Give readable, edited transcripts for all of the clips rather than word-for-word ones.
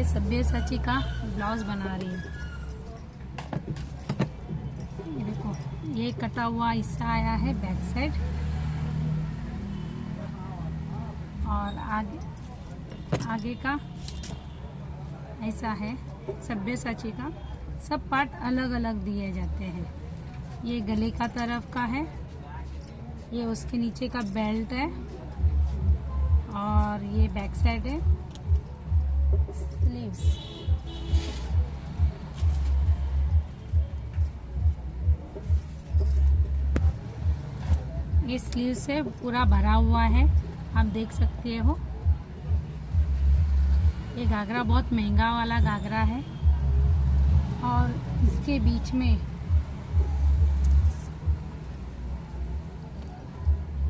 सब्यसाची का ब्लाउज बना रही हूँ। ये देखो, ये कटा हुआ हिस्सा आया है बैक साइड, और आगे का ऐसा है। सब्यसाची का सब पार्ट अलग अलग दिए जाते हैं। ये गले का तरफ का है, ये उसके नीचे का बेल्ट है, और ये बैक साइड है। स्लीव्स, ये स्लीव से पूरा भरा हुआ है, आप देख सकते हो। ये घाघरा बहुत महंगा वाला घाघरा है, और इसके बीच में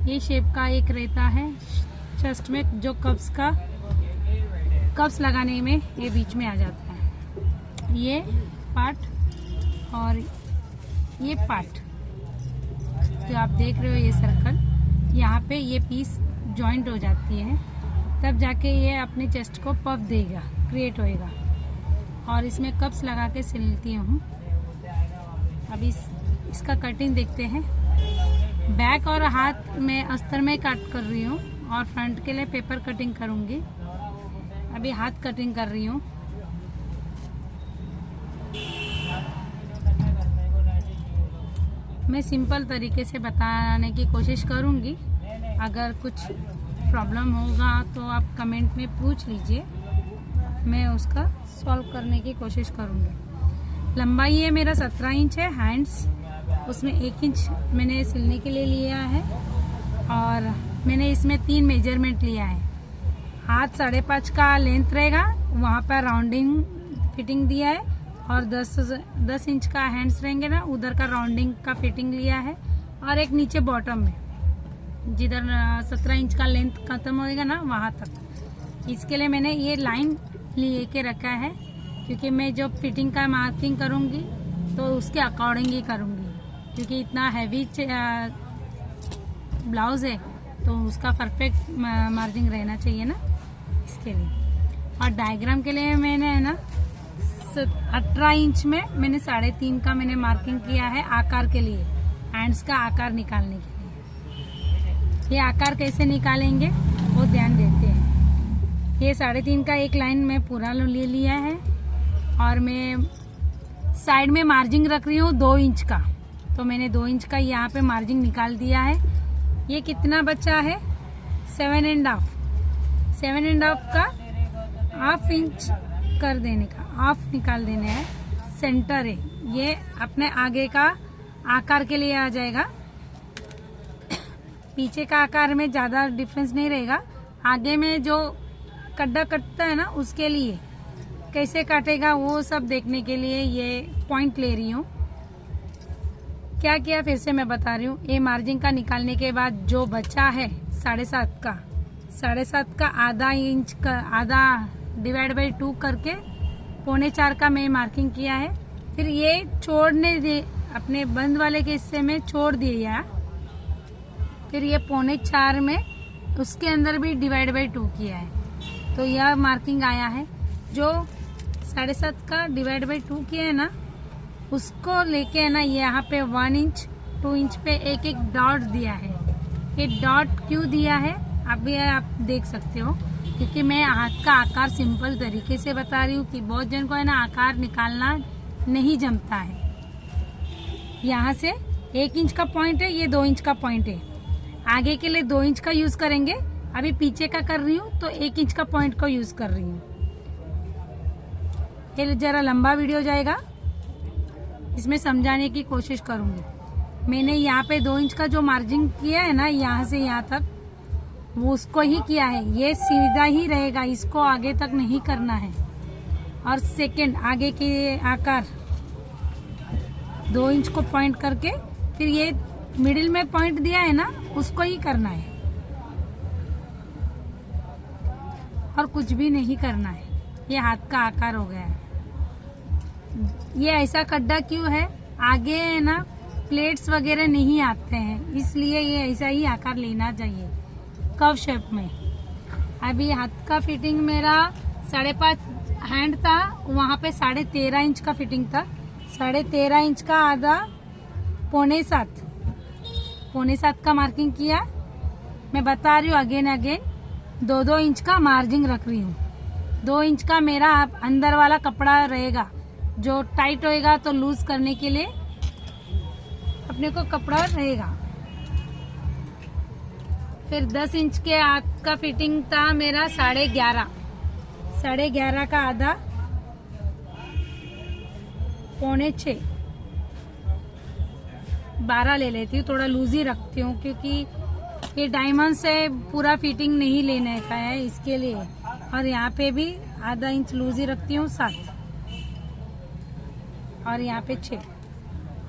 ये शेप का एक रहता है चेस्ट में, जो कप्स लगाने में ये बीच में आ जाता है। ये पार्ट और ये पार्ट जो आप देख रहे हो, ये सर्कल, यहाँ पे ये पीस जॉइंट हो जाती है, तब जाके ये अपने चेस्ट को पफ देगा, क्रिएट होएगा। और इसमें कप्स लगा के सिलती हूँ। अभी इसका कटिंग देखते हैं। बैक और हाथ में अस्तर में कट कर रही हूँ, और फ्रंट के लिए पेपर कटिंग करूँगी। अभी हाथ कटिंग कर रही हूँ। मैं सिंपल तरीके से बताने की कोशिश करूँगी। अगर कुछ प्रॉब्लम होगा तो आप कमेंट में पूछ लीजिए, मैं उसका सॉल्व करने की कोशिश करूँगी। लंबाई है मेरा 17 इंच है, हैंड्स उसमें 1 इंच मैंने सिलने के लिए लिया है, और मैंने इसमें 3 मेजरमेंट लिया है। हाथ 5.5 का लेंथ रहेगा, वहाँ पर राउंडिंग फिटिंग दिया है, और 10 इंच का हैंड्स रहेंगे ना, उधर का राउंडिंग का फिटिंग लिया है, और एक नीचे बॉटम में जिधर 17 इंच का लेंथ खत्म होएगा ना, वहाँ तक। इसके लिए मैंने ये लाइन ले के रखा है, क्योंकि मैं जो फिटिंग का मार्किंग करूँगी तो उसके अकॉर्डिंग ही करूँगी, क्योंकि इतना हैवी ब्लाउज है तो उसका परफेक्ट मार्जिंग रहना चाहिए ना, इसके लिए। और डायग्राम के लिए मैंने है ना 18 इंच में मैंने 3.5 का मैंने मार्किंग किया है आकार के लिए, हैंड्स का आकार निकालने के लिए। ये आकार कैसे निकालेंगे वो ध्यान देते हैं। ये 3.5 का एक लाइन में पूरा ले लिया है, और मैं साइड में मार्जिंग रख रही हूँ 2 इंच का, तो मैंने 2 इंच का यहाँ पे मार्जिंग निकाल दिया है। ये कितना बचा है? 7.5। 7.5 का ½ इंच कर देने का, हाफ निकाल देने है। सेंटर है, ये अपने आगे का आकार के लिए आ जाएगा। पीछे का आकार में ज्यादा डिफरेंस नहीं रहेगा, आगे में जो गड्ढा कटता है ना, उसके लिए कैसे काटेगा वो सब देखने के लिए ये पॉइंट ले रही हूँ। क्या किया फिर से मैं बता रही हूँ। ये मार्जिन का निकालने के बाद जो बचा है 7.5 का आधा इंच का, आधा /2 करके 3.25 का मैं मार्किंग किया है। फिर ये छोड़ने दे, अपने बंद वाले के हिस्से में छोड़ दिया। फिर ये 3.25 में उसके अंदर भी /2 किया है, तो यह मार्किंग आया है। जो 7.5 का /2 किया है ना, उसको लेके है ना, यहाँ पे 1 इंच 2 इंच पे एक डॉट दिया है। ये डॉट क्यों दिया है अभी आप देख सकते हो, क्योंकि मैं हाथ का आकार सिंपल तरीके से बता रही हूँ कि बहुत जन को है ना आकार निकालना नहीं जमता है। यहाँ से 1 इंच का पॉइंट है, ये 2 इंच का पॉइंट है। आगे के लिए 2 इंच का यूज करेंगे, अभी पीछे का कर रही हूँ तो 1 इंच का पॉइंट को यूज कर रही हूँ। ये जरा लंबा वीडियो जाएगा, इसमें समझाने की कोशिश करूंगी। मैंने यहाँ पे 2 इंच का जो मार्जिन किया है ना, यहाँ से यहाँ तक, वो उसको ही किया है। ये सीधा ही रहेगा, इसको आगे तक नहीं करना है। और सेकंड आगे के आकार 2 इंच को पॉइंट करके, फिर ये मिडिल में पॉइंट दिया है ना, उसको ही करना है, और कुछ भी नहीं करना है। ये हाथ का आकार हो गया है। ये ऐसा गड्ढा क्यों है? आगे है ना प्लेट्स वगैरह नहीं आते हैं, इसलिए ये ऐसा ही आकार लेना चाहिए कर्व शेप में। अभी हाथ का फिटिंग मेरा 5.5 हैंड था वहाँ पे 13.5 इंच का फिटिंग था। 13.5 इंच का आधा 6.25 का मार्किंग किया। मैं बता रही हूँ अगेन 2 इंच का मार्जिन रख रही हूँ। 2 इंच का मेरा अंदर वाला कपड़ा रहेगा, जो टाइट होएगा तो लूज करने के लिए अपने को कपड़ा रहेगा। फिर 10 इंच के हाथ का फिटिंग था मेरा 11.5 का आधा 6.25 12 ले लेती हूँ। थोड़ा लूज ही रखती हूँ क्योंकि ये डायमंड से पूरा फिटिंग नहीं लेने का है, इसके लिए। और यहाँ पे भी आधा इंच लूज ही रखती हूँ 7 और यहाँ पे 6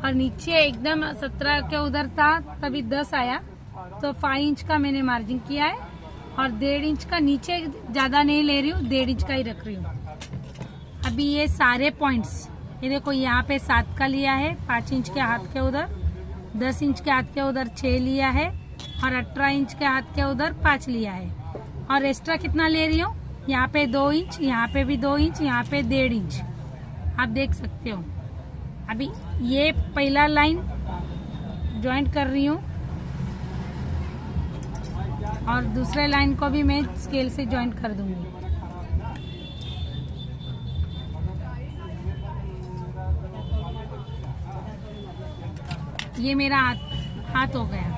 और नीचे एकदम 17 के उधर था तभी 10 आया तो 5 इंच का मैंने मार्जिन किया है और 1.5 इंच का नीचे ज्यादा नहीं ले रही हूँ, 1.5 इंच का ही रख रही हूँ। अभी ये सारे पॉइंट्स ये देखो, यहाँ पे 7 का लिया है, 5 इंच के हाथ के उधर, 10 इंच के हाथ के उधर 6 लिया है और 18 इंच के हाथ के उधर 5 लिया है। और एक्स्ट्रा कितना ले रही हूँ, यहाँ पे 2 इंच, यहाँ पे भी 2 इंच, यहाँ पे 1.5 इंच आप देख सकते हो। अभी ये पहला लाइन ज्वाइंट कर रही हूँ और दूसरे लाइन को भी मैं स्केल से ज्वाइंट कर दूंगी। ये मेरा हाथ हो गया।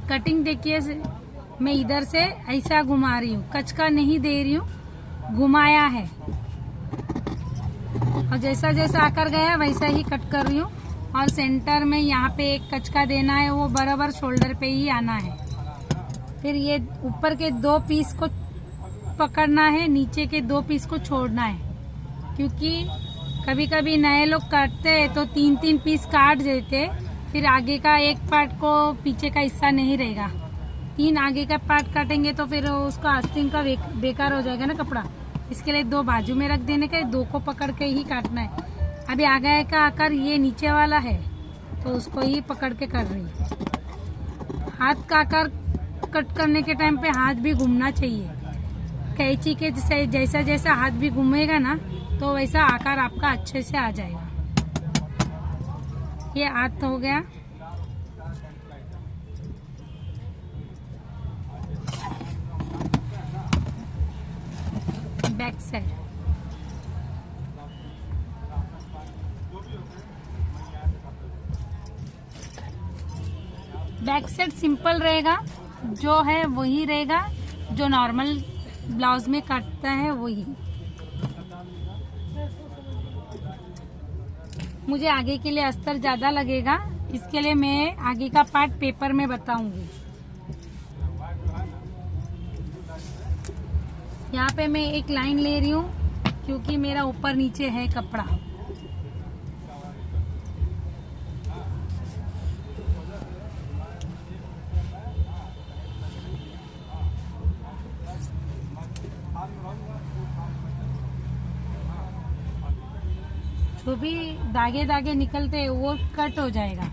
कटिंग देखिए, मैं इधर से ऐसा घुमा रही हूँ, कच का नहीं दे रही हूँ, घुमाया है और जैसा जैसा आकर गया वैसा ही कट कर रही हूँ। और सेंटर में यहाँ पे एक कच का देना है, वो बराबर शोल्डर पे ही आना है। फिर ये ऊपर के 2 पीस को पकड़ना है, नीचे के 2 पीस को छोड़ना है, क्योंकि कभी कभी नए लोग काटते हैं तो 3-3 पीस काट देते, फिर आगे का एक पार्ट को पीछे का हिस्सा नहीं रहेगा। 3 आगे का पार्ट काटेंगे तो फिर उसका आस्तीन का बेकार हो जाएगा ना कपड़ा। इसके लिए 2 बाजू में रख देने का, 2 को पकड़ के ही काटना है। अभी आगे का आकार ये नीचे वाला है तो उसको ही पकड़ के कर रही है। हाथ का आकार कट करने के टाइम पे हाथ भी घूमना चाहिए, कैंची के जैसा जैसा हाथ भी घूमेगा ना तो वैसा आकार आपका अच्छे से आ जाएगा। ये हाथ हो गया। Back side, back side simple रहेगा, जो है वही रहेगा जो नॉर्मल ब्लाउज में काटता है वही। मुझे आगे के लिए अस्तर ज्यादा लगेगा, इसके लिए मैं आगे का पार्ट पेपर में बताऊंगी। यहाँ पे मैं एक लाइन ले रही हूँ क्योंकि मेरा ऊपर नीचे है कपड़ा। जो भी धागे धागे निकलते हैं वो कट हो जाएगा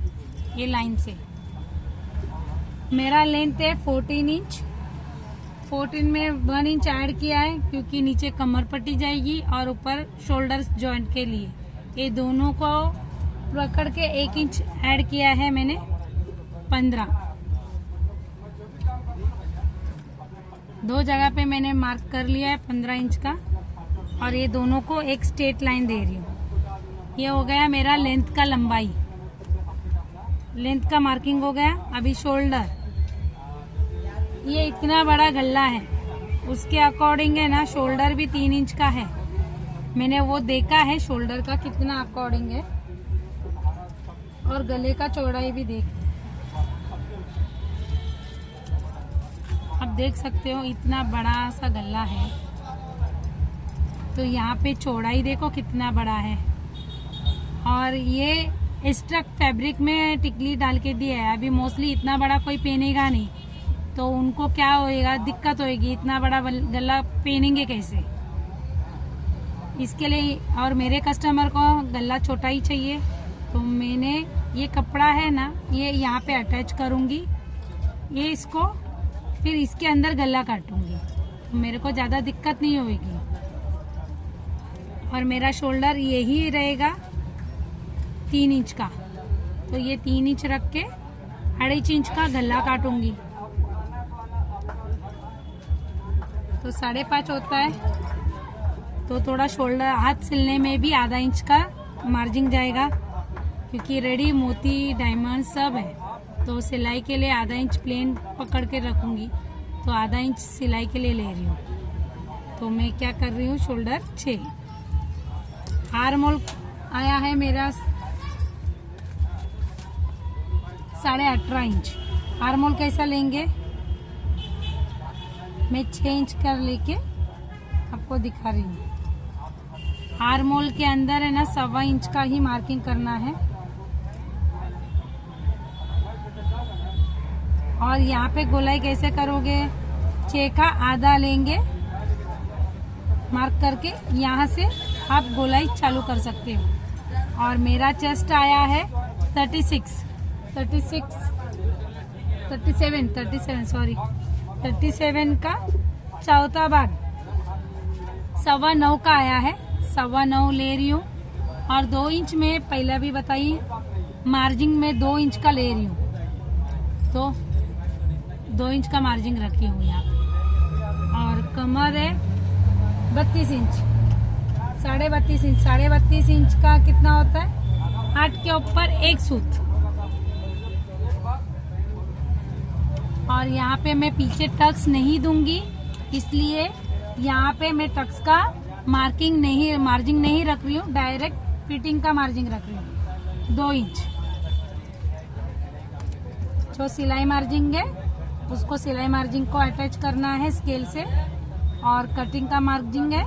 ये लाइन से। मेरा लेंथ है 14 इंच, 14 में 1 इंच ऐड किया है क्योंकि नीचे कमर पट्टी जाएगी और ऊपर शोल्डर्स जॉइंट के लिए। ये दोनों को पकड़ के 1 इंच ऐड किया है मैंने 15। 2 जगह पे मैंने मार्क कर लिया है 15 इंच का और ये दोनों को एक स्ट्रेट लाइन दे रही हूँ। ये हो गया मेरा लेंथ का लंबाई, लेंथ का मार्किंग हो गया। अभी शोल्डर, ये इतना बड़ा गला है उसके अकॉर्डिंग है ना, शोल्डर भी 3 इंच का है। मैंने वो देखा है शोल्डर का कितना अकॉर्डिंग है और गले का चौड़ाई भी देख, आप देख सकते हो इतना बड़ा सा गला है। तो यहाँ पे चौड़ाई देखो कितना बड़ा है और ये एक्स्ट्रा फैब्रिक में टिकली डाल के दिया है। अभी मोस्टली इतना बड़ा कोई पहनेगा नहीं तो उनको क्या होएगा, दिक्कत होएगी, इतना बड़ा गला पहनेंगे कैसे। इसके लिए, और मेरे कस्टमर को गला छोटा ही चाहिए, तो मैंने ये कपड़ा है ना, ये यहाँ पे अटैच करूँगी, ये इसको फिर इसके अंदर गला काटूँगी, तो मेरे को ज़्यादा दिक्कत नहीं होगी। और मेरा शोल्डर यही रहेगा 3 इंच का, तो ये 3 इंच रख के 2.5 इंच का गला काटूँगी, तो 5.5 होता है। तो थोड़ा शोल्डर हाथ सिलने में भी आधा इंच का मार्जिन जाएगा, क्योंकि रेडी मोती डायमंड सब है, तो सिलाई के लिए आधा इंच प्लेन पकड़ के रखूंगी, तो आधा इंच सिलाई के लिए ले रही हूँ। तो मैं क्या कर रही हूँ, शोल्डर 6, आर्म होल आया है मेरा 18.5 इंच। आर्म होल कैसा लेंगे, मैं 6 इंच कर लेके आपको दिखा रही हूँ। आर्म होल के अंदर है ना 1.25 इंच का ही मार्किंग करना है, और यहाँ पे गोलाई कैसे करोगे, 6 का आधा लेंगे मार्क करके, यहाँ से आप गोलाई चालू कर सकते हो। और मेरा चेस्ट आया है 37 का चौथा भाग 9.25 का आया है, 9.25 ले रही हूँ। और 2 इंच में पहले भी बताई, मार्जिन में 2 इंच का ले रही हूँ, तो 2 इंच का मार्जिन रखी हूँ यहाँ पे। और कमर है 32 इंच, 32.5 इंच, 32.5 इंच का कितना होता है, 8 के ऊपर 1 सूत। और यहाँ पे मैं पीछे टक्स नहीं दूंगी, इसलिए यहाँ पे मैं टक्स का मार्जिन नहीं रख रही हूँ, डायरेक्ट फिटिंग का मार्जिन रख रही हूँ 2 इंच। जो सिलाई मार्जिन है उसको सिलाई मार्जिन को अटैच करना है स्केल से, और कटिंग का मार्जिन है,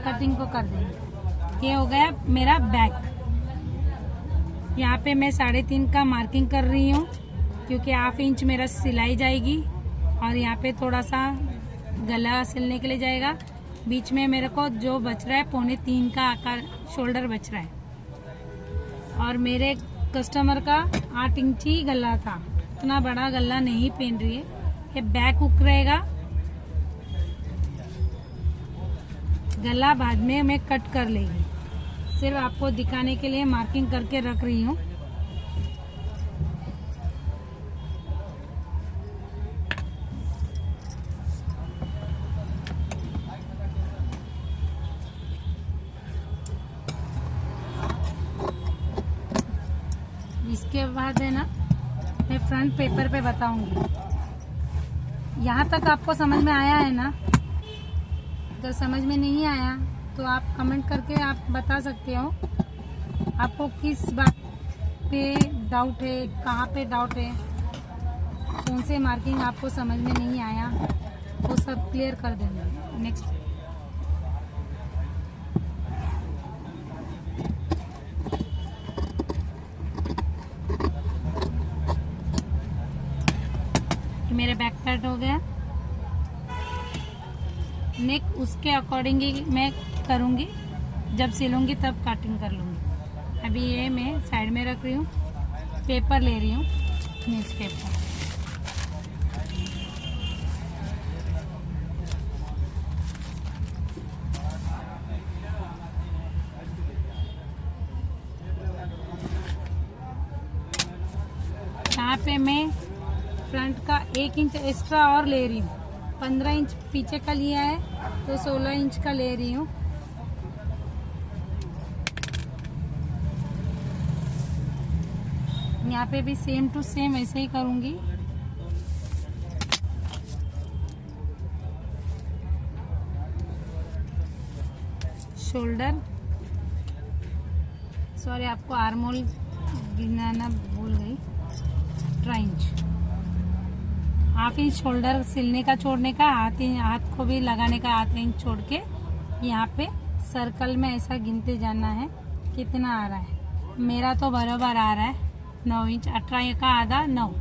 कटिंग को कर देंगे। ये हो गया मेरा बैक। यहाँ पे मैं 3.5 का मार्किंग कर रही हूँ, क्योंकि 1/2 इंच मेरा सिलाई जाएगी, और यहाँ पे थोड़ा सा गला सिलने के लिए जाएगा। बीच में मेरे को जो बच रहा है 2.25 का आकार शोल्डर बच रहा है। और मेरे कस्टमर का 8 इंच ही गला था, इतना बड़ा गला नहीं पहन रही है। ये बैक हुक रहेगा, गला बाद में मैं कट कर लेगी, सिर्फ आपको दिखाने के लिए मार्किंग करके रख रही हूँ। इसके बाद है ना, मैं फ्रंट पेपर पे बताऊंगी। यहाँ तक आपको समझ में आया है ना? अगर समझ में नहीं आया तो आप कमेंट करके आप बता सकते हो आपको किस बात पे डाउट है, कहाँ पे डाउट है, कौन से मार्किंग आपको समझ में नहीं आया, वो सब क्लियर कर देंगे। नेक्स्ट मेरे बैक पार्ट हो गया। नेक उसके अकॉर्डिंग ही मैं करूँगी, जब सिलूँगी तब कटिंग कर लूँगी। अभी ये मैं साइड में रख रही हूँ, पेपर ले रही हूँ, न्यूज़ पेपर। यहाँ पे मैं फ्रंट का 1 इंच एक्स्ट्रा और ले रही हूँ। 15 इंच पीछे का लिया है तो 16 इंच का ले रही हूँ। यहाँ पे भी सेम टू सेम ऐसे ही करूँगी। शोल्डर, सॉरी आपको आर्म होल गिनाना भूल गई। 18 इंच, 1/2 इंच शोल्डर सिलने का छोड़ने का, हाथ को भी लगाने का 1/2 इंच छोड़ के यहाँ पे सर्कल में ऐसा गिनते जाना है कितना आ रहा है। मेरा तो बराबर आ रहा है 9 इंच। 18 का आधा 9।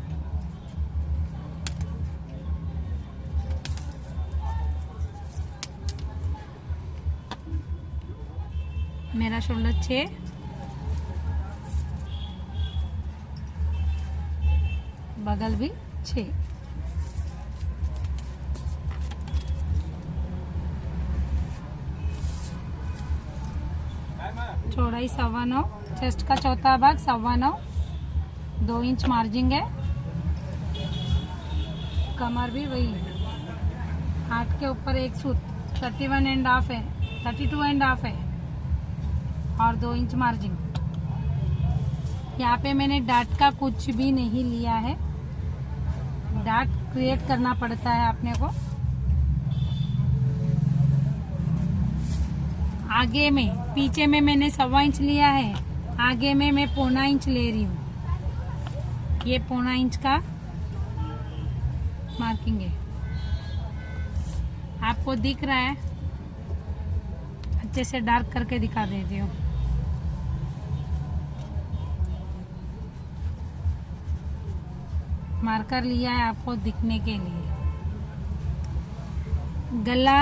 मेरा शोल्डर 6, बगल भी 6। चौड़ाई 9.25, चेस्ट का चौथा भाग 9.25, 2 इंच मार्जिंग है। कमर भी वही है, हाथ के ऊपर एक सूत 31.5 है, 32.5 है और 2 इंच मार्जिंग। यहाँ पे मैंने डाट का कुछ भी नहीं लिया है, डाट क्रिएट करना पड़ता है अपने को। आगे में, पीछे में मैंने 1.25 इंच लिया है, आगे में मैं 0.25 इंच ले रही हूँ। ये 0.25 इंच का मार्किंग है, आपको दिख रहा है? अच्छे से डार्क करके दिखा देती हूँ। मार्कर लिया है आपको दिखने के लिए। गला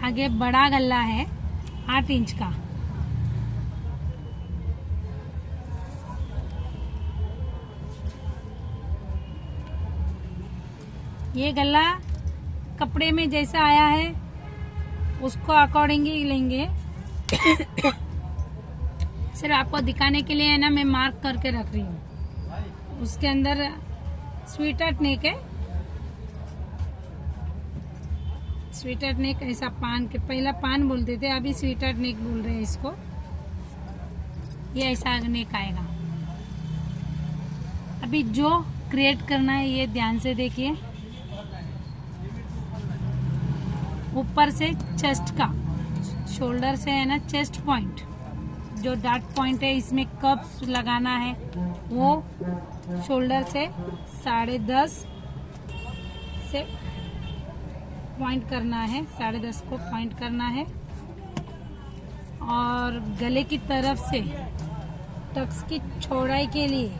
आगे बड़ा गला है 8 इंच का। ये गला कपड़े में जैसा आया है उसको अकॉर्डिंग ही लेंगे। सिर्फ आपको दिखाने के लिए है ना, मैं मार्क करके रख रही हूँ। उसके अंदर स्वीटर्ट नेक है, स्वीटर्ट नेक ऐसा पान के, पहला पान बोलते थे, अभी स्वीटर्ट नेक बोल रहे हैं इसको। ये ऐसा नेक आएगा। अभी जो क्रिएट करना है ये ध्यान से देखिए। ऊपर से चेस्ट का, शोल्डर से है ना चेस्ट पॉइंट, जो डार्ट पॉइंट है इसमें कप्स लगाना है, वो शोल्डर से 10.5 से पॉइंट करना है, 10.5 को पॉइंट करना है। और गले की तरफ से टक्स की चौड़ाई के लिए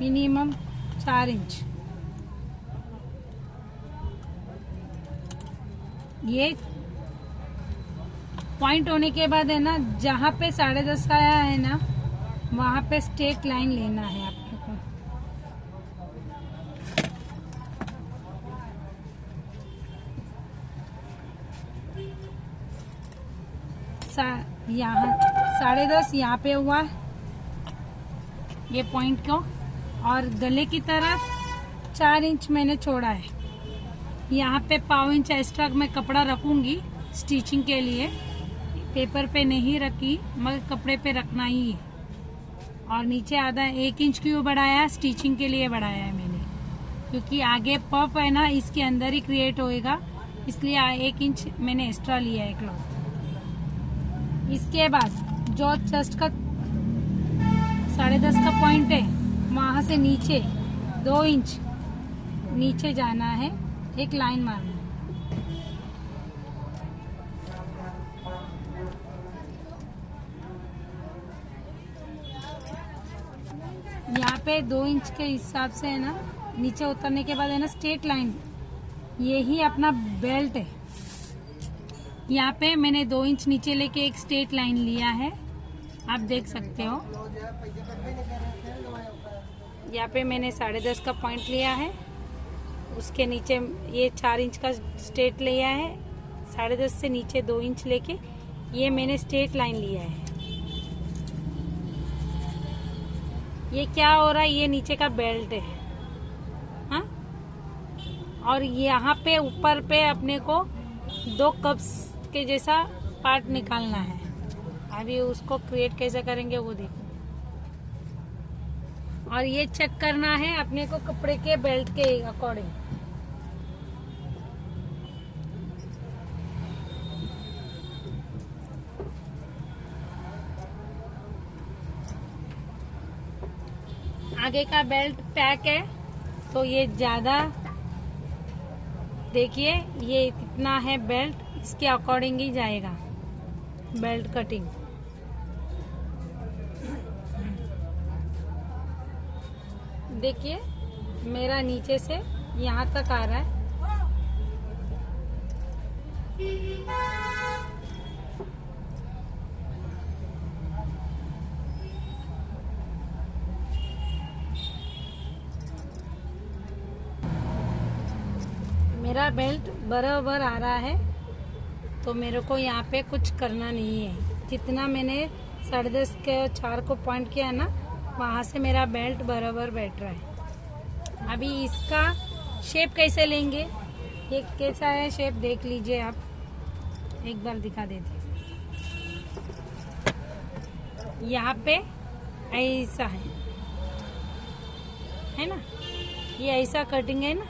मिनिमम 4 इंच। ये पॉइंट होने के बाद है ना, जहाँ पे 10.5 आया है ना, वहां पे स्ट्रेट लाइन लेना है आपको। यहाँ 10.5 यहाँ पे हुआ ये पॉइंट को, और गले की तरफ 4 इंच मैंने छोड़ा है। यहाँ पे 1/4 इंच एक्स्ट्रा मैं कपड़ा रखूंगी स्टिचिंग के लिए। पेपर पे नहीं रखी, मगर कपड़े पे रखना ही है। और नीचे आधा 1 इंच क्यों बढ़ाया? स्टिचिंग के लिए बढ़ाया है मैंने, क्योंकि आगे पफ है ना इसके अंदर ही क्रिएट होएगा, इसलिए 1 इंच मैंने एक्स्ट्रा लिया है क्लॉथ। इसके बाद जो चेस्ट का 10.5 का पॉइंट है, वहां से नीचे 2 इंच नीचे जाना है, एक लाइन मारना। यहाँ पे 2 इंच के हिसाब से है ना, नीचे उतरने के बाद है ना स्ट्रेट लाइन, यही अपना बेल्ट है। यहाँ पे मैंने 2 इंच नीचे लेके एक स्ट्रेट लाइन लिया है, आप देख सकते हो। यहाँ पे मैंने 10.5 का पॉइंट लिया है, उसके नीचे ये 4 इंच का स्ट्रेट लिया है, 10.5 से नीचे 2 इंच लेके ये मैंने स्ट्रेट लाइन लिया है। ये क्या हो रहा है? ये नीचे का बेल्ट है, हाँ? और यहाँ पे ऊपर पे अपने को 2 कप्स के जैसा पार्ट निकालना है। अभी उसको क्रिएट कैसे करेंगे वो देखो। और ये चेक करना है अपने को कपड़े के बेल्ट के अकॉर्डिंग। आगे का बेल्ट पैक है तो ये ज्यादा, देखिए ये कितना है बेल्ट, इसके अकॉर्डिंग ही जाएगा बेल्ट कटिंग। देखिए मेरा नीचे से यहाँ तक आ रहा है। मेरा बेल्ट बराबर आ रहा है, तो मेरे को यहाँ पे कुछ करना नहीं है। जितना मैंने 10.5 के 4 को पॉइंट किया है ना, वहाँ से मेरा बेल्ट बराबर बैठ रहा है। अभी इसका शेप कैसे लेंगे, ये कैसा है शेप देख लीजिए आप, एक बार दिखा देती हूँ। यहाँ पे ऐसा है ना, ये ऐसा कटिंग है ना,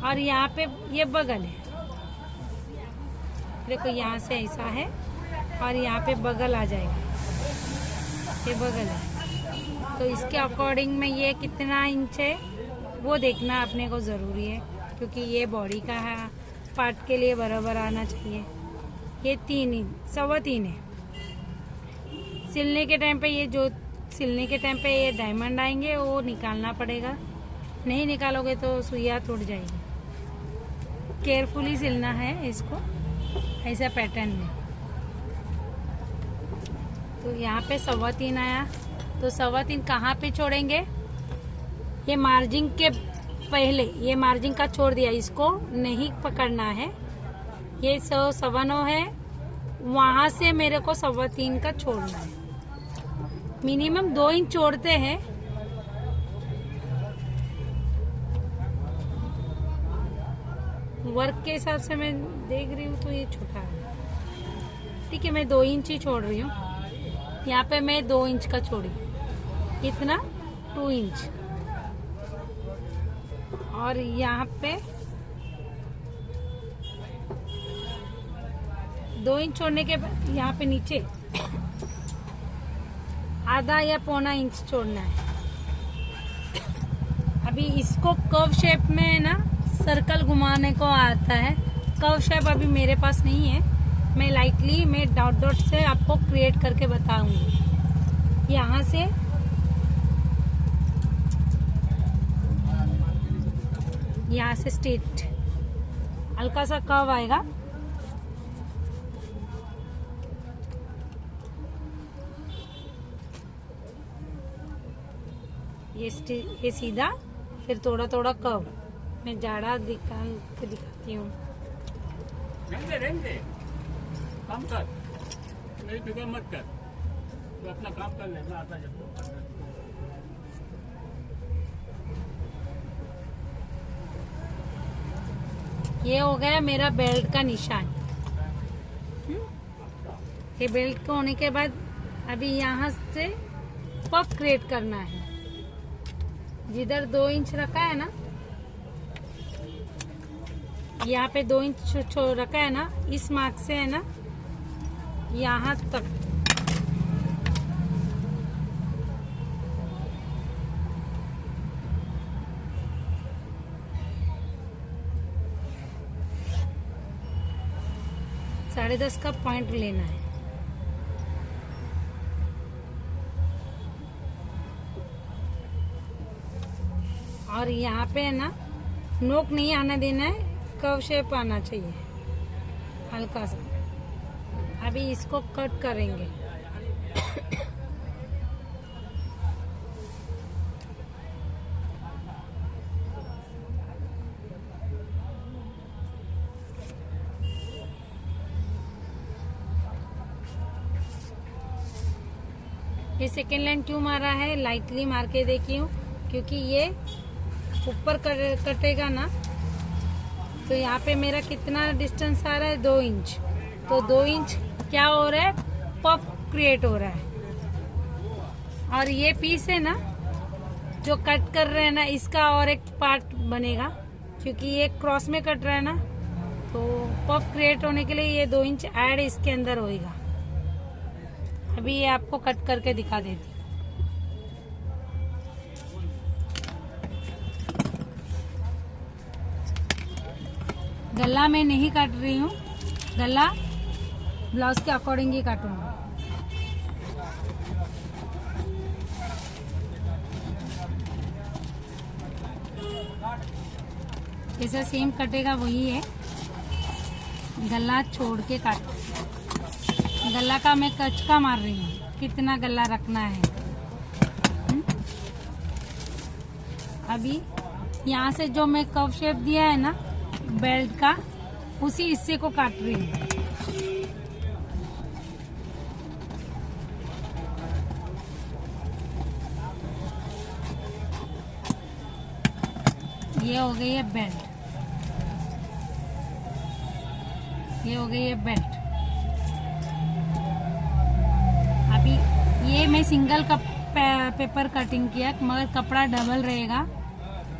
और यहाँ पे ये बगल है, देखो यहाँ से ऐसा है और यहाँ पे बगल आ जाएगा, ये बगल है। तो इसके अकॉर्डिंग में ये कितना इंच है वो देखना अपने को ज़रूरी है, क्योंकि ये बॉडी का है पार्ट के लिए बराबर आना चाहिए। ये 3 इंच 3.25 है। सिलने के टाइम पे ये डायमंड आएंगे, वो निकालना पड़ेगा, नहीं निकालोगे तो सुइयाँ टूट जाएगी। केयरफुली सिलना है इसको ऐसा पैटर्न में। तो यहाँ पे 3.25 आया, तो 3.25 कहाँ पे छोड़ेंगे, ये मार्जिन के पहले ये मार्जिन का छोड़ दिया, इसको नहीं पकड़ना है। ये 9.25 है, वहाँ से मेरे को 3.25 का छोड़ना है। मिनिमम 2 इंच छोड़ते हैं। वर्क के हिसाब से मैं देख रही हूँ तो ये छोटा है, ठीक है, मैं 2 इंच ही छोड़ रही हूँ। यहाँ पे मैं 2 इंच का छोड़ी, इतना 2 इंच, और यहाँ पे 2 इंच छोड़ने के बाद यहाँ पे नीचे आधा या 1.25 इंच छोड़ना है। अभी इसको कर्व शेप में ना सर्कल घुमाने को आता है। कर्व शेप अभी मेरे पास नहीं है, मैं डॉट डॉट से आपको क्रिएट करके बताऊंगी। यहाँ से स्ट्रेट हल्का सा कर्व आएगा, ये सीधा, फिर थोड़ा थोड़ा कर्व। मैं जाड़ा निकाल के दिखाती हूँ। काम कर, नहीं फिक्र मत कर, तो अपना काम कर लेना आता जब तो। ये हो गया मेरा बेल्ट का निशान। ये बेल्ट को होने के बाद अभी यहाँ से पफ क्रिएट करना है। जिधर 2 इंच रखा है ना, यहाँ पे 2 इंच रखा है ना, इस मार्क से है ना यहाँ तक साढ़े 10 का पॉइंट लेना है। और यहाँ पे है ना नोक नहीं आना देना है, कर्व शेप आना चाहिए हल्का सा। अभी इसको कट करेंगे। ये सेकेंड लाइन क्यों मारा है, लाइटली मार के देखी हूँ, क्योंकि ये ऊपर कटेगा ना, तो यहाँ पे मेरा कितना डिस्टेंस आ रहा है, 2 इंच। तो 2 इंच क्या हो रहा है, पफ क्रिएट हो रहा है। और ये पीस है ना जो कट कर रहे हैं ना, इसका और एक पार्ट बनेगा, क्योंकि ये क्रॉस में कट रहा है ना, तो पफ क्रिएट होने के लिए ये 2 इंच ऐड इसके अंदर होएगा। अभी ये आपको कट करके दिखा देती हूँ। गला मैं नहीं काट रही हूँ, गला ब्लाउज के अकॉर्डिंग ही काटूंगा। जैसा सेम कटेगा वही है, गला छोड़ के काट। गला का मैं कचका मार रही हूँ, कितना गला रखना है। अभी यहाँ से जो मैं कर्व शेप दिया है ना, बेल्ट का उसी हिस्से को काट रही हूँ। ये हो गई है बेल्ट, ये हो गई है बेल्ट। अभी ये मैं सिंगल पेपर कटिंग किया, मगर कपड़ा डबल रहेगा।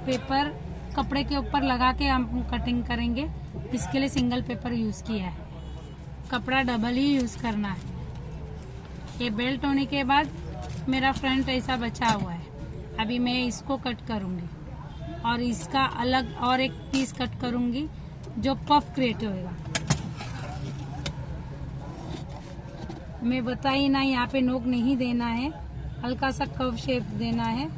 पेपर कपड़े के ऊपर लगा के हम कटिंग करेंगे, इसके लिए सिंगल पेपर यूज किया है। कपड़ा डबल ही यूज करना है। ये बेल्ट होने के बाद मेरा फ्रंट ऐसा बचा हुआ है। अभी मैं इसको कट करूंगी और इसका अलग और एक पीस कट करूंगी जो पफ क्रिएट होएगा। मैं बताई ना, यहाँ पे नोक नहीं देना है, हल्का सा कर्व शेप देना है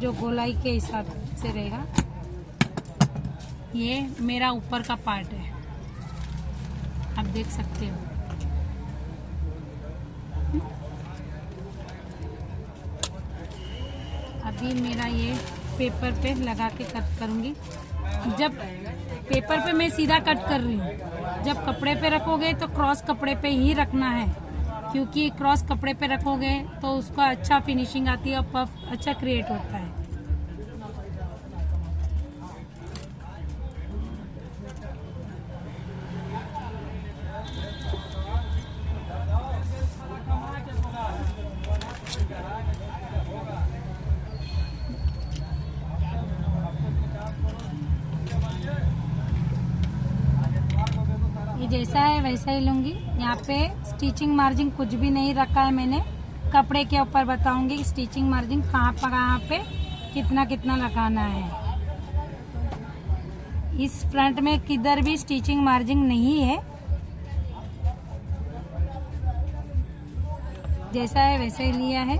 जो गोलाई के हिसाब से रहेगा। ये मेरा ऊपर का पार्ट है, आप देख सकते हो। अभी मेरा ये पेपर पे लगा के कट करूंगी। जब पेपर पे मैं सीधा कट कर रही हूँ, जब कपड़े पे रखोगे तो क्रॉस कपड़े पे ही रखना है, क्योंकि क्रॉस कपड़े पे रखोगे तो उसका अच्छा फिनिशिंग आती है और पफ अच्छा क्रिएट होता है। ये जैसा है वैसा ही लूंगी। यहाँ पे स्टिचिंग मार्जिन कुछ भी नहीं रखा है मैंने, कपड़े के ऊपर बताऊंगी स्टिचिंग मार्जिन कहाँ पे कितना कितना लगाना है। इस फ्रंट में किधर भी स्टिचिंग मार्जिन नहीं है, जैसा है वैसे ही लिया है।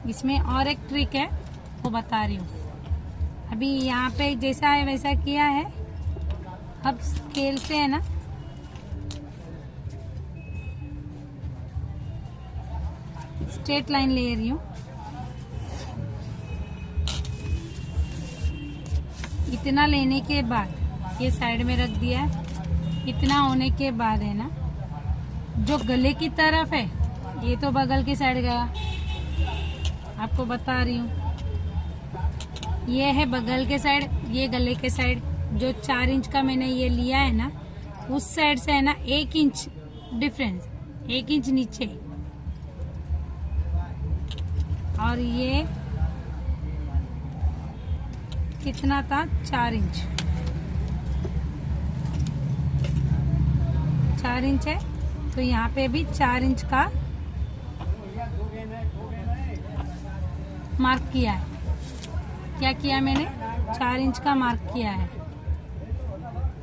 इसमें और एक ट्रिक है, वो बता रही हूँ। अभी यहाँ पे जैसा है वैसा किया है। अब स्केल से है ना, स्ट्रेट लाइन ले रही हूँ। इतना लेने के बाद ये साइड में रख दिया है। इतना होने के बाद है ना, जो गले की तरफ है, ये तो बगल की साइड गया, आपको बता रही हूँ। ये है बगल के साइड, ये गले के साइड। जो 4 इंच का मैंने ये लिया है ना, उस साइड से है ना 1 इंच डिफरेंस, 1 इंच नीचे। और ये कितना था, 4 इंच, 4 इंच है। तो यहाँ पे भी 4 इंच का मार्क किया है। क्या किया मैंने, 4 इंच का मार्क किया है।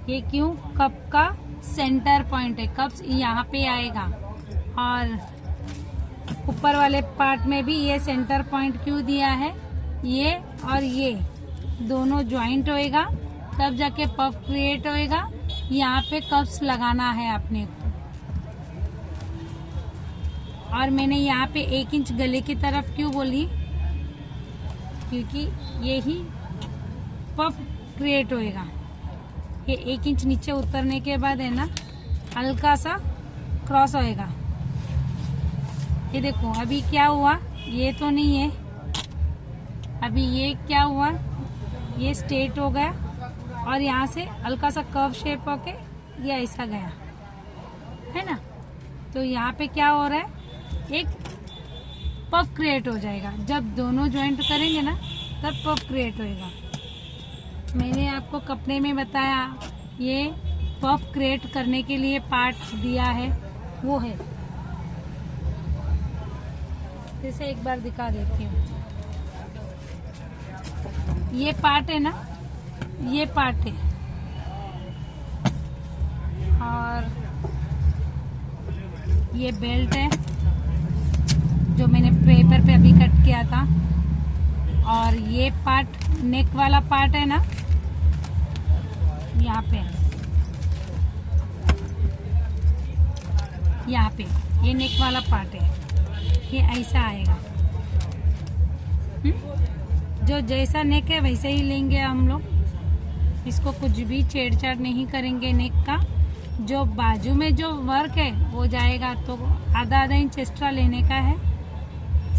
ये क्यों, कप का सेंटर पॉइंट है, कप यहाँ पे आएगा। और ऊपर वाले पार्ट में भी ये सेंटर पॉइंट क्यों दिया है, ये और ये दोनों ज्वाइंट होएगा, तब जाके पफ क्रिएट होएगा। यहाँ पे कप्स लगाना है अपने को। और मैंने यहाँ पे 1 इंच गले की तरफ क्यों बोली, क्योंकि यही पफ क्रिएट होएगा। ये 1 इंच नीचे उतरने के बाद है ना, हल्का सा क्रॉस होएगा। ये देखो अभी क्या हुआ, ये तो नहीं है, अभी ये क्या हुआ, ये स्ट्रेट हो गया और यहाँ से हल्का सा कर्व शेप होके ये ऐसा गया है ना। तो यहाँ पे क्या हो रहा है, एक पफ क्रिएट हो जाएगा। जब दोनों जॉइंट करेंगे ना, तब पफ क्रिएट होएगा। मैंने आपको कपड़े में बताया, ये पफ क्रिएट करने के लिए पार्ट दिया है, वो है। जैसे एक बार दिखा देती हूँ। ये पार्ट है ना, ये पार्ट है, और ये बेल्ट है जो मैंने पेपर पे अभी कट किया था। और ये पार्ट नेक वाला पार्ट है ना, यहाँ पे, यहाँ पे ये नेक वाला पार्ट है, ये ऐसा आएगा। जो जैसा नेक है वैसे ही लेंगे हम लोग। इसको कुछ भी छेड़छाड़ नहीं करेंगे नेक का। जो बाजू में जो वर्क है वो जाएगा तो आधा इंच एक्स्ट्रा लेने का है,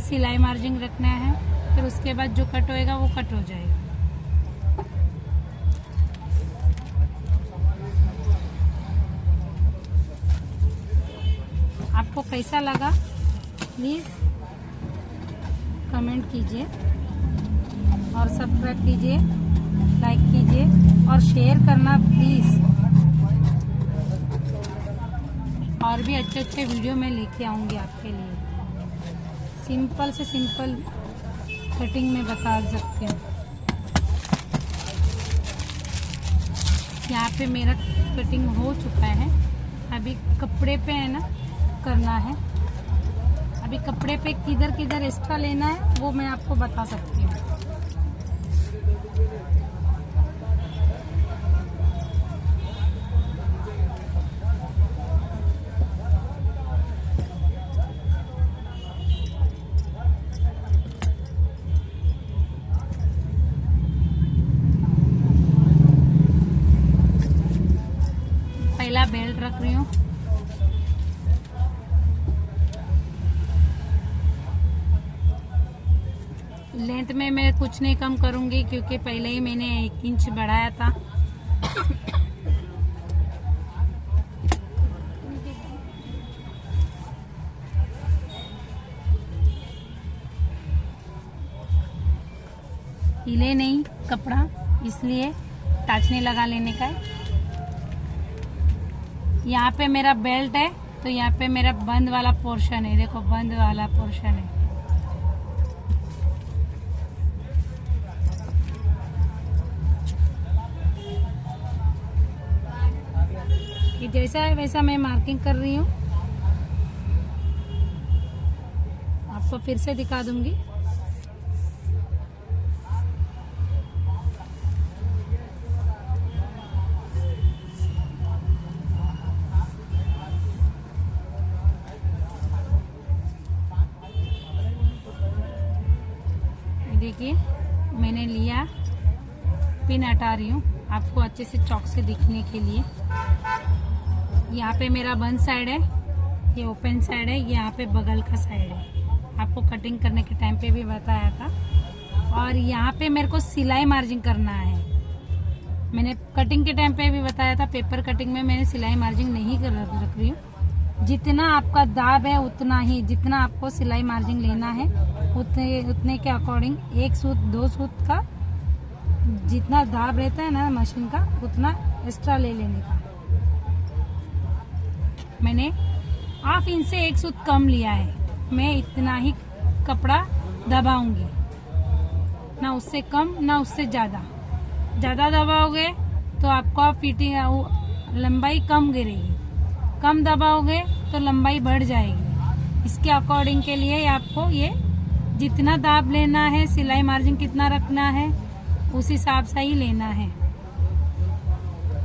सिलाई मार्जिन रखना है। फिर उसके बाद जो कट होएगा वो कट हो जाएगा। आपको कैसा लगा प्लीज़ कमेंट कीजिए और सब्सक्राइब कीजिए, लाइक कीजिए और शेयर करना प्लीज़। और भी अच्छे अच्छे वीडियो मैं लेके आऊँगी आपके लिए। सिंपल से सिंपल कटिंग में बता सकते हैं। यहाँ पे मेरा कटिंग हो चुका है। अभी कपड़े पे है ना करना है। अभी कपड़े पे किधर किधर एक्स्ट्रा लेना है वो मैं आपको बता सकती हूँ। पहला बेल्ट रख रही हूँ। लेंथ में मैं कुछ नहीं कम करूंगी क्योंकि पहले ही मैंने 1 इंच बढ़ाया था। हिले नहीं कपड़ा, इसलिए टाचने लगा लेने का है। यहाँ पे मेरा बेल्ट है तो यहाँ पे मेरा बंद वाला पोर्शन है। देखो बंद वाला पोर्शन है। कि जैसा है वैसा मैं मार्किंग कर रही हूँ। आपको फिर से दिखा दूंगी। देखिए मैंने लिया, पिन हटा रही हूँ आपको अच्छे से चौक से दिखने के लिए। यहाँ पे मेरा बंद साइड है, ये ओपन साइड है, यहाँ पे बगल का साइड है। आपको कटिंग करने के टाइम पे भी बताया था। और यहाँ पे मेरे को सिलाई मार्जिन करना है। मैंने कटिंग के टाइम पे भी बताया था, पेपर कटिंग में मैंने सिलाई मार्जिन नहीं रख रही हूँ। जितना आपका दाब है उतना ही, जितना आपको सिलाई मार्जिन लेना है उतने के अकॉर्डिंग 1 सूत 2 सूत का जितना दाब रहता है ना मशीन का उतना एक्स्ट्रा ले लेने का। मैंने ½ इंच से 1 सूत कम लिया है। मैं इतना ही कपड़ा दबाऊंगी, ना उससे कम ना उससे ज़्यादा दबाओगे तो आपका फिटिंग लंबाई कम गिरेगी, कम दबाओगे तो लंबाई बढ़ जाएगी। इसके अकॉर्डिंग के लिए आपको ये जितना दाब लेना है, सिलाई मार्जिन कितना रखना है उस हिसाब से ही लेना है।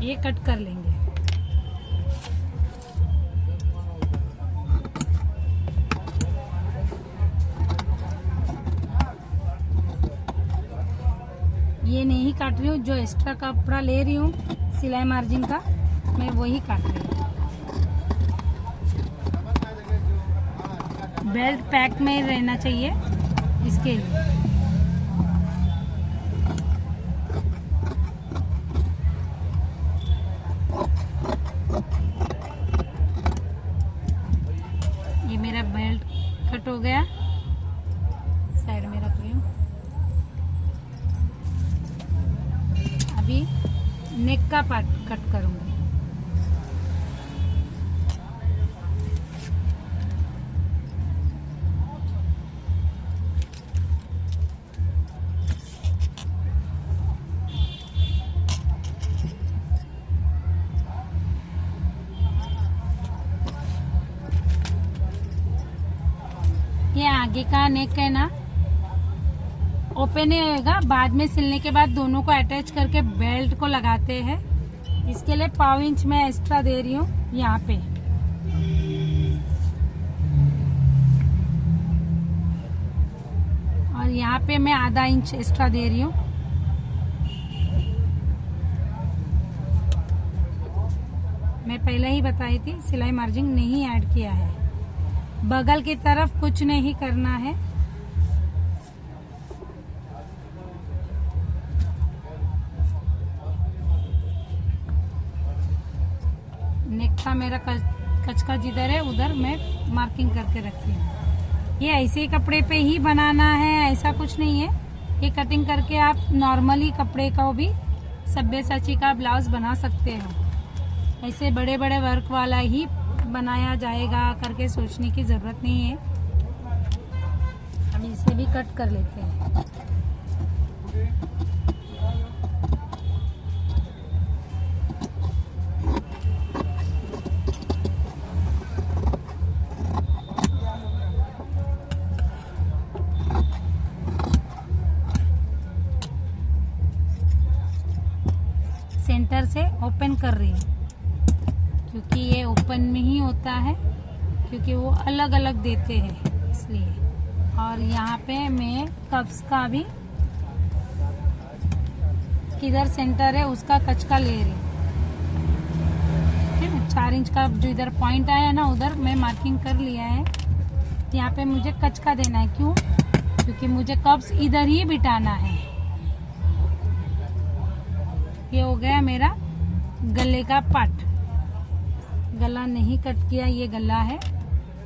ये कट कर लेंगे। ये नहीं काट रही हूँ, जो एक्स्ट्रा कपड़ा ले रही हूँ सिलाई मार्जिन का मैं वही काट रही हूँ। बेल्ट पैक में रहना चाहिए इसके लिए। ये मेरा बेल्ट कट हो गया, साइड में रख रही हूँ। अभी नेक का पार्ट कट करूंगी। ये आगे का नेक है ना, ओपन ही होगा। बाद में सिलने के बाद दोनों को अटैच करके बेल्ट को लगाते हैं। इसके लिए ½ इंच मैं एक्स्ट्रा दे रही हूँ यहाँ पे। और और यहाँ पे मैं आधा इंच एक्स्ट्रा दे रही हूँ। मैं पहले ही बताई थी सिलाई मार्जिन नहीं ऐड किया है। बगल की तरफ कुछ नहीं करना है। नेक का मेरा कचका जिधर है उधर मैं मार्किंग करके रखती हूँ। ये ऐसे ही कपड़े पे ही बनाना है, ऐसा कुछ नहीं है। ये कटिंग करके आप नॉर्मली कपड़े का भी सब्यसाची का ब्लाउज बना सकते हो। ऐसे बड़े बड़े वर्क वाला ही बनाया जाएगा करके सोचने की ज़रूरत नहीं है। अब इसे भी कट कर लेते हैं। सेंटर से ओपन कर रही हूँ क्योंकि ये ओपन में ही होता है, क्योंकि वो अलग अलग देते हैं इसलिए। और यहाँ पे मैं कप्स का भी किधर सेंटर है उसका कचका ले रही हूँ, है ना। 4 इंच का जो इधर पॉइंट आया ना उधर मैं मार्किंग कर लिया है। यहाँ पे मुझे कचका देना है, क्यों? क्योंकि मुझे कप्स इधर ही बिठाना है। ये हो गया मेरा गले का पार्ट। गला नहीं कट किया, ये गला है,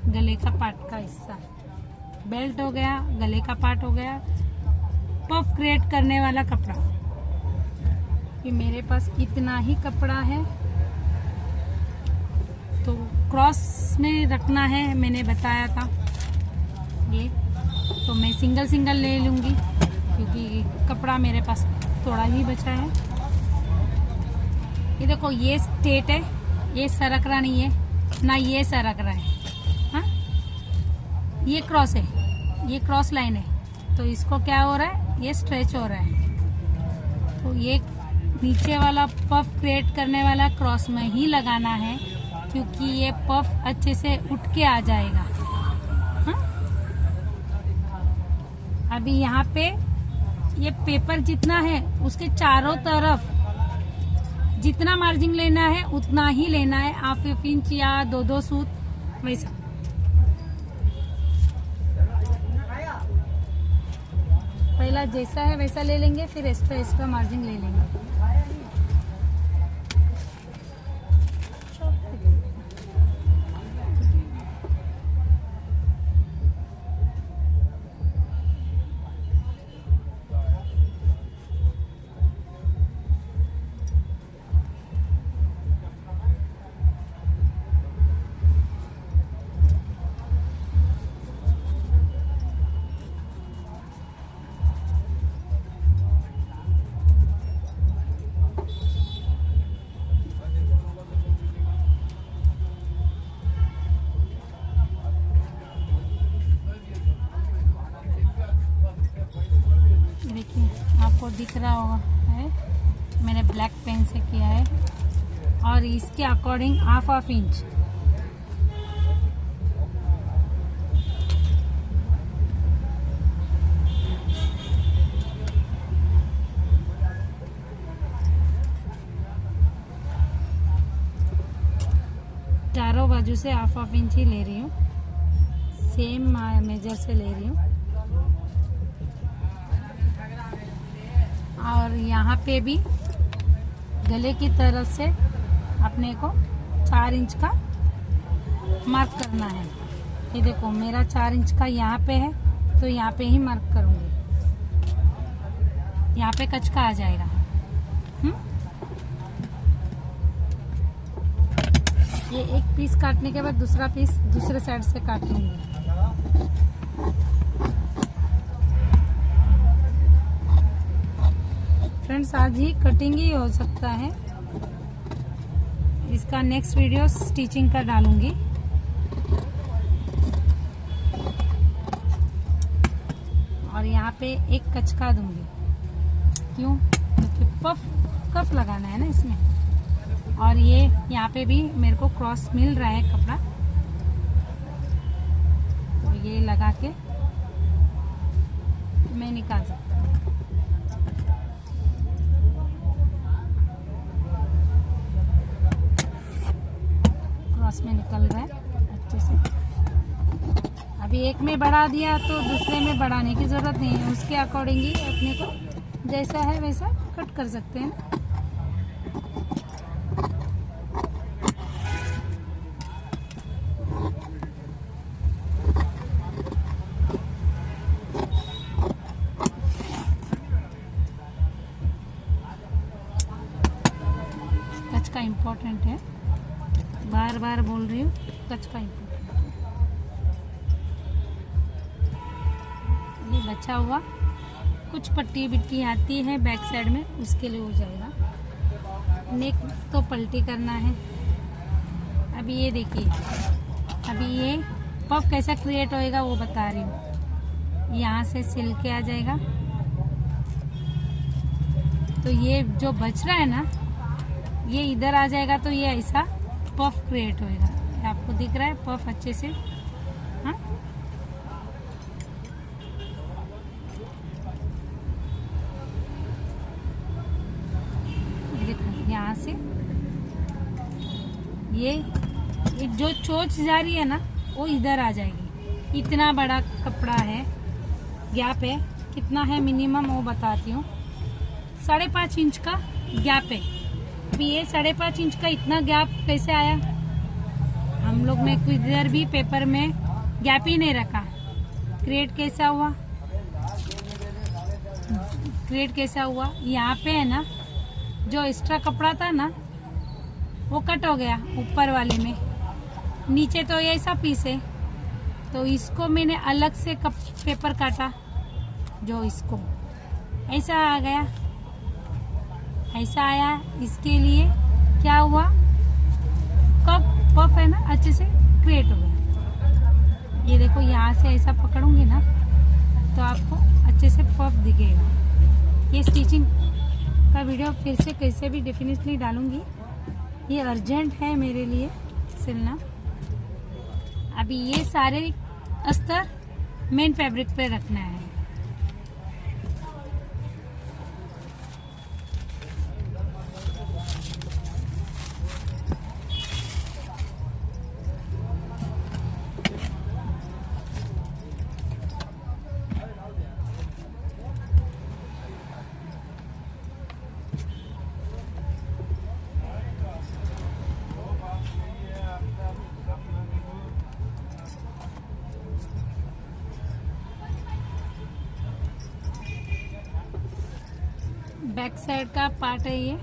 गले का पार्ट का हिस्सा। बेल्ट हो गया, गले का पार्ट हो गया। पफ क्रिएट करने वाला कपड़ा, कि मेरे पास इतना ही कपड़ा है तो क्रॉस में रखना है, मैंने बताया था। ये तो मैं सिंगल सिंगल ले लूँगी क्योंकि कपड़ा मेरे पास थोड़ा ही बचा है। ये देखो, ये स्ट्रेट है, ये सरक रहा नहीं है ना, ये सरक रहा है। हाँ, ये क्रॉस है, ये क्रॉस लाइन है, तो इसको क्या हो रहा है, ये स्ट्रेच हो रहा है। तो ये नीचे वाला पफ क्रिएट करने वाला क्रॉस में ही लगाना है, क्योंकि ये पफ अच्छे से उठ के आ जाएगा। हाँ? अभी यहाँ पे ये पेपर जितना है उसके चारों तरफ जितना मार्जिन लेना है उतना ही लेना है, 1/2 इंच या 2 सूत वैसा। पहला जैसा है वैसा ले लेंगे, फिर एक्स्ट्रा मार्जिन ले लेंगे। आपको दिख रहा होगा है, मैंने ब्लैक पेन से किया है। और इसके अकॉर्डिंग 1/2 इंच चारों बाजू से 1/2 इंच ही ले रही हूँ, सेम मेजर से ले रही हूँ। और यहाँ पे भी गले की तरफ से अपने को 4 इंच का मार्क करना है। ये देखो, मेरा 4 इंच का यहाँ पे है, तो यहाँ पे ही मार्क करूँगी। यहाँ पे कचका आ जाएगा। ये एक पीस काटने के बाद दूसरा पीस दूसरे साइड से काट लूँगी। फ्रेंड्स, आज ही कटिंग ही हो सकता है, इसका नेक्स्ट वीडियो स्टिचिंग का डालूंगी। और यहाँ पे एक कचका दूंगी, क्यों? क्योंकि कफ लगाना है ना इसमें। और ये यहाँ पे भी मेरे को क्रॉस मिल रहा है कपड़ा, तो ये लगा के मैं निकाल सकती हूँ। क्रॉस में निकल रहा है अच्छे से। अभी एक में बढ़ा दिया तो दूसरे में बढ़ाने की जरूरत नहीं है, उसके अकॉर्डिंग ही अपने को जैसा है वैसा कट कर सकते हैं ना। कच का इम्पोर्टेंट है, बार बार बोल रही हूँ, कच का इम्पोर्टेंट। ये बचा हुआ कुछ पट्टी बिट्टी आती है बैक साइड में, उसके लिए हो जाएगा। नेक तो पलटी करना है। अभी ये देखिए, अभी ये पफ कैसा क्रिएट होएगा वो बता रही हूँ। यहाँ से सिल के आ जाएगा, तो ये जो बच रहा है ना, ये इधर आ जाएगा, तो ये ऐसा पफ क्रिएट होएगा। आपको दिख रहा है पफ अच्छे से? हाँ, यहाँ से ये जो चोंच जा रही है ना, वो इधर आ जाएगी। इतना बड़ा कपड़ा है, गैप है, कितना है मिनिमम वो बताती हूँ। 5.5 इंच का गैप है। अभी ये 5.5 इंच का इतना गैप कैसे आया? हम लोग ने किधर भी पेपर में गैप ही नहीं रखा। क्रिएट कैसा हुआ? क्रिएट कैसा हुआ? यहाँ पे है ना, जो एक्स्ट्रा कपड़ा था ना, वो कट हो गया ऊपर वाले में। नीचे तो ये ऐसा पीस है, तो इसको मैंने अलग से पेपर काटा, जो इसको ऐसा आ गया, ऐसा आया। इसके लिए क्या हुआ? कब पफ है ना, अच्छे से क्रिएट हो गया। ये देखो, यहाँ से ऐसा पकड़ूंगी ना, तो आपको अच्छे से पफ दिखेगा। ये स्टिचिंग का वीडियो फिर से कैसे भी डेफिनेटली डालूंगी। ये अर्जेंट है मेरे लिए सिलना। अभी ये सारे अस्तर मेन फैब्रिक पे रखना है। बैक साइड का पार्ट है ये।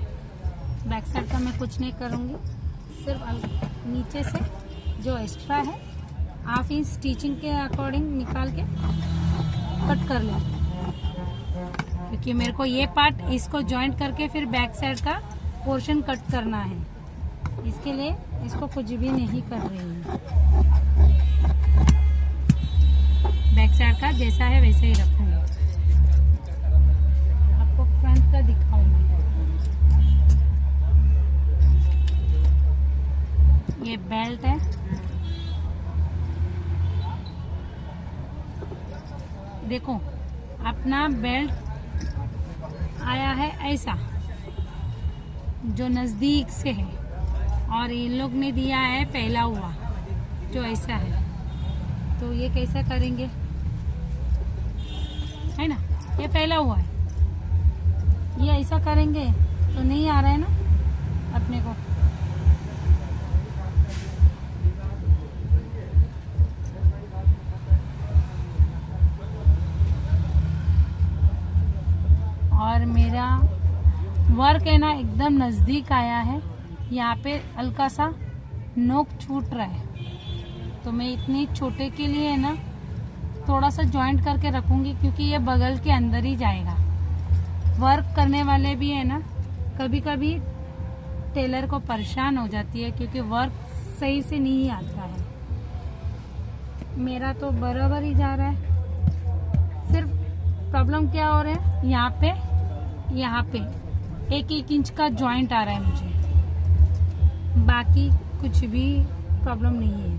बैक साइड का मैं कुछ नहीं करूँगी, सिर्फ नीचे से जो एक्स्ट्रा है आप इस स्टिचिंग के अकॉर्डिंग निकाल के कट कर लें, क्योंकि मेरे को ये पार्ट इसको जॉइंट करके फिर बैक साइड का पोर्शन कट करना है। इसके लिए इसको कुछ भी नहीं कर रही हूँ। बैक साइड का जैसा है वैसे ही रखूँगी। फ्रंट का दिखाऊंगी। ये बेल्ट है, देखो अपना बेल्ट आया है ऐसा, जो नजदीक से है, और इन लोग ने दिया है फैला हुआ जो ऐसा है। तो ये कैसा करेंगे, है ना, ये फैला हुआ है, ये ऐसा करेंगे तो नहीं आ रहा है ना अपने को। और मेरा वर्क है ना एकदम नजदीक आया है, यहाँ पे हल्का सा नोक छूट रहा है, तो मैं इतनी छोटे के लिए है ना थोड़ा सा जॉइंट करके रखूंगी, क्योंकि ये बगल के अंदर ही जाएगा। वर्क करने वाले भी है ना, कभी कभी टेलर को परेशान हो जाती है, क्योंकि वर्क सही से नहीं आता है। मेरा तो बराबर ही जा रहा है। सिर्फ प्रॉब्लम क्या हो रहा है, यहाँ पे 1-1 इंच का जॉइंट आ रहा है मुझे, बाकी कुछ भी प्रॉब्लम नहीं है।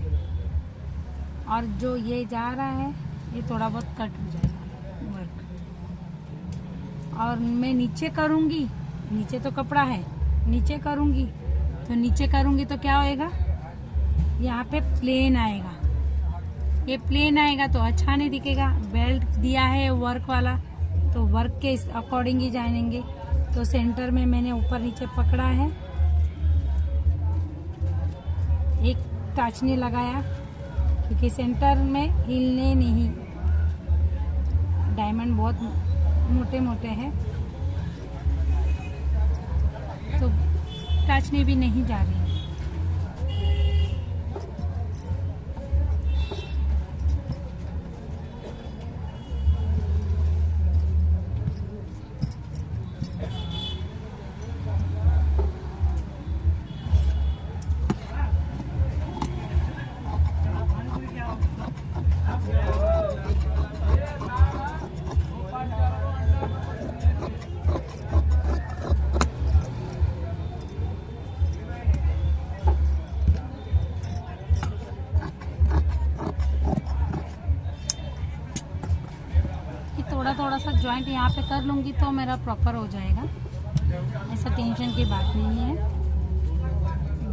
और जो ये जा रहा है, ये थोड़ा बहुत कट हो जाएगा वर्क। और मैं नीचे करूँगी, नीचे तो कपड़ा है, नीचे करूँगी तो क्या होएगा, यहाँ पे प्लेन आएगा। ये प्लेन आएगा तो अच्छा नहीं दिखेगा। बेल्ट दिया है वर्क वाला, तो वर्क के अकॉर्डिंग ही जानेंगे। तो सेंटर में मैंने ऊपर नीचे पकड़ा है, एक टाचनी लगाया क्योंकि सेंटर में हिलने नहीं, डायमंड बहुत मोटे मोटे हैं तो टाचनी भी नहीं जा रही है। थोड़ा सा जॉइंट यहाँ पे कर लूँगी तो मेरा प्रॉपर हो जाएगा, ऐसा टेंशन की बात नहीं है।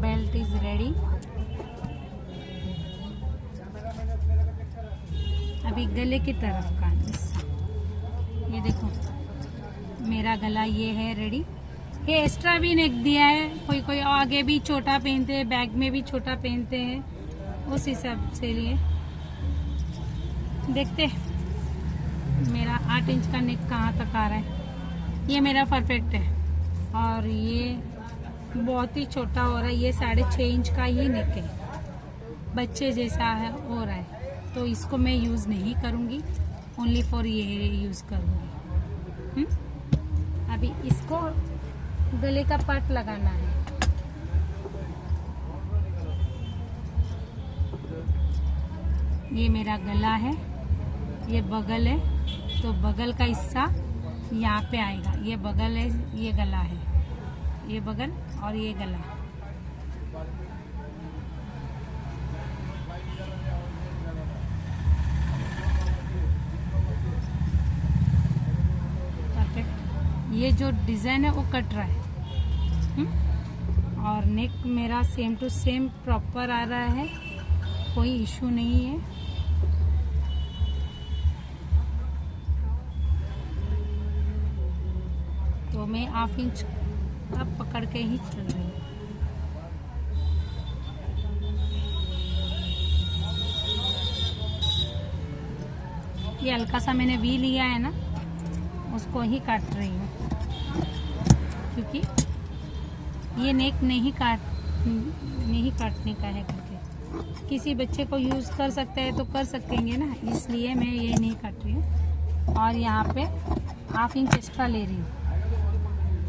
Belt is ready. अभी गले की तरफ का हिस्सा, ये देखो मेरा गला ये है रेडी। ये एक्स्ट्रा भी नेक दिया है, कोई कोई आगे भी छोटा पहनते हैं, बैग में भी छोटा पहनते हैं, उस हिसाब से लिए देखते हैं। मेरा 8 इंच का नेक कहाँ तक आ रहा है, ये मेरा परफेक्ट है। और ये बहुत ही छोटा हो रहा है, ये 6.5 इंच का ही नेक है, बच्चे जैसा है हो रहा है, तो इसको मैं यूज़ नहीं करूँगी, ओनली फॉर ये यूज़ करूँगी। अभी इसको गले का पार्ट लगाना है। ये मेरा गला है, ये बगल है, तो बगल का हिस्सा यहाँ पे आएगा। ये बगल है, ये गला है, ये बगल और ये गला। परफेक्ट। ये जो डिज़ाइन है वो कट रहा है। और नेक मेरा सेम टू सेम प्रॉपर आ रहा है, कोई इशू नहीं है। तो मैं 1/2 इंच अब पकड़ के ही चल रही हूँ। ये हल्का सा मैंने वी लिया है ना, उसको ही काट रही हूँ, क्योंकि ये नेक नहीं काटने का है करके। किसी बच्चे को यूज़ कर सकते हैं तो कर सकेंगे ना, इसलिए मैं ये नहीं काट रही हूँ। और यहाँ पे 1/2 इंच एक्स्ट्रा ले रही हूँ,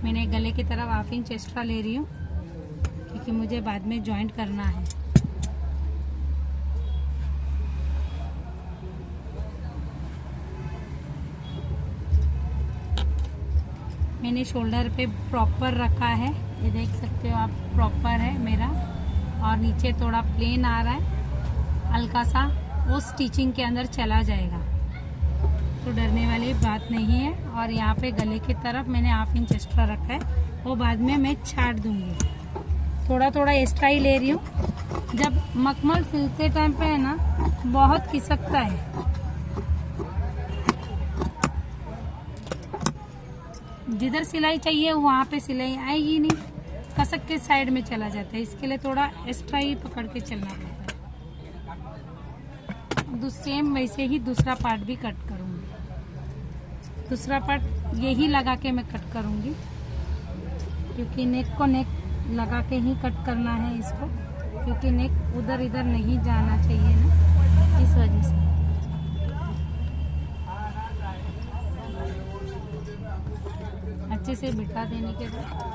मैंने गले की तरफ 1/2 इंच एक्स्ट्रा ले रही हूँ, क्योंकि मुझे बाद में जॉइंट करना है। मैंने शोल्डर पे प्रॉपर रखा है, ये देख सकते हो आप, प्रॉपर है मेरा। और नीचे थोड़ा प्लेन आ रहा है, हल्का सा वो स्टिचिंग के अंदर चला जाएगा, तो डरने वाली बात नहीं है। और यहाँ पे गले की तरफ मैंने 1/2 इंच एक्स्ट्रा रखा है, वो बाद में मैं छाट दूंगी। थोड़ा थोड़ा एक्स्ट्रा ही ले रही हूँ। जब मखमल सिलते टाइम पे है ना, बहुत खिसकता है, जिधर सिलाई चाहिए वहाँ पे सिलाई आएगी नहीं, कसक के साइड में चला जाता है। इसके लिए थोड़ा एक्स्ट्रा ही पकड़ के चलना पड़ता है। सेम वैसे ही दूसरा पार्ट भी कट करूँगी। दूसरा पार्ट यही लगा के मैं कट करूँगी, क्योंकि नेक को नेक लगा के ही कट करना है इसको, क्योंकि नेक उधर इधर नहीं जाना चाहिए ना, इस वजह से। अच्छे से बिठा देने के बाद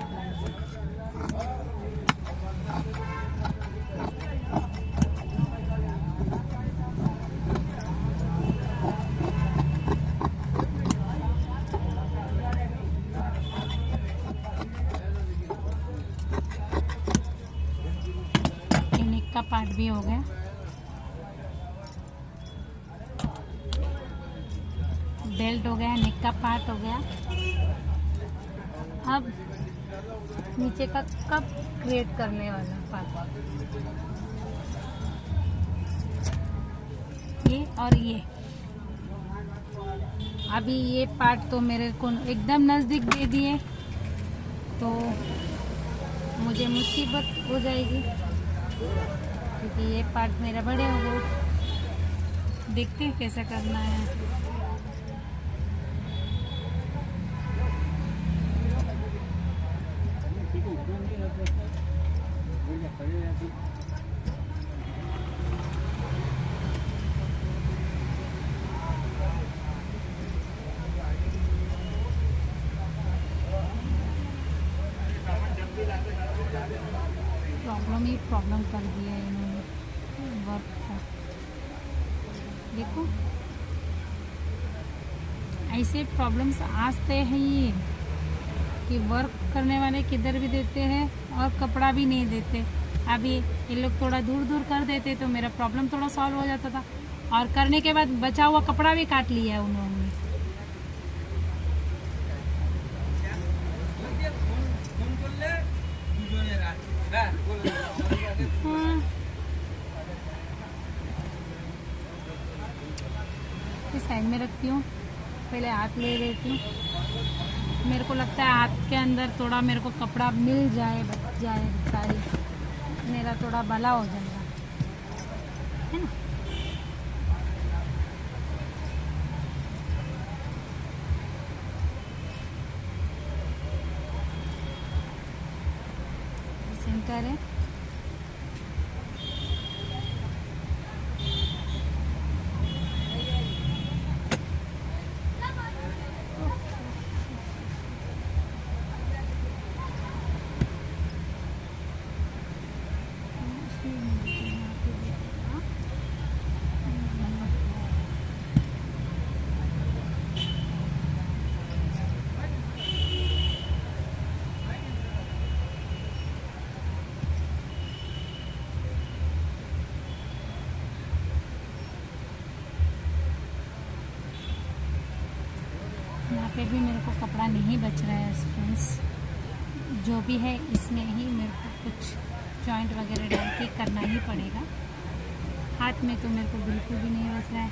नेक का पार्ट भी हो गया। बेल्ट हो गया, नेक का पार्ट हो गया। अब नीचे का कप क्रिएट करने वाला पार्ट, ये और ये। अभी ये पार्ट तो मेरे को एकदम नज़दीक दे दिए तो मुझे मुसीबत हो जाएगी, क्योंकि ये पार्ट मेरा बड़े हो गए। देखते हैं कैसा करना है। प्रॉब्लम कर दिया है इन्होंने वर्क का। देखो ऐसे प्रॉब्लम्स आते हैं ये, कि वर्क करने वाले किधर भी देते हैं और कपड़ा भी नहीं देते। अभी ये लोग थोड़ा दूर दूर कर देते तो मेरा प्रॉब्लम थोड़ा सॉल्व हो जाता था, और करने के बाद बचा हुआ कपड़ा भी काट लिया है उन्होंने। साइड में रखती हूँ, पहले हाथ ले लेती हूँ। मेरे को लगता है हाथ के अंदर थोड़ा मेरे को कपड़ा मिल जाए, बच जाए, सारी मेरा थोड़ा भला हो जाएगा, है ना। सेंटर है, यहाँ पे भी मेरे को कपड़ा नहीं बच रहा है फ्रेंड्स। जो भी है इसमें ही मेरे को कुछ जॉइंट वगैरह डाल के करना ही पड़ेगा। हाथ में तो मेरे को बिल्कुल भी नहीं बच रहा है।